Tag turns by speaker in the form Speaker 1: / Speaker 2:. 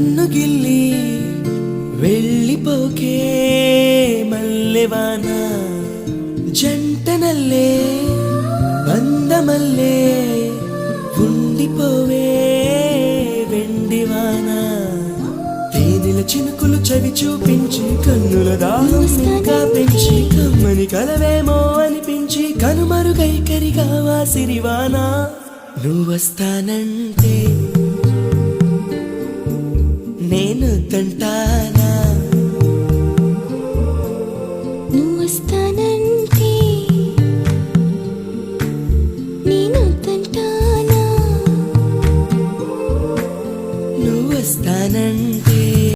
Speaker 1: నన్ను గిల్లి వెళ్ళిపోకే మల్లెవాన జంటనల్లే బందమల్లే ఉండిపోవే వెండివాన తేనెల చినుకులు చవి చూపించి కన్నుల దాహం ఇంకా పెంచి కమ్మని కలవేమో అనిపించి కనుమరుగైకరిగావా సిరివాన నువ్వొస్తానంటే నేను తంటానా
Speaker 2: నువ్వొస్తానంటే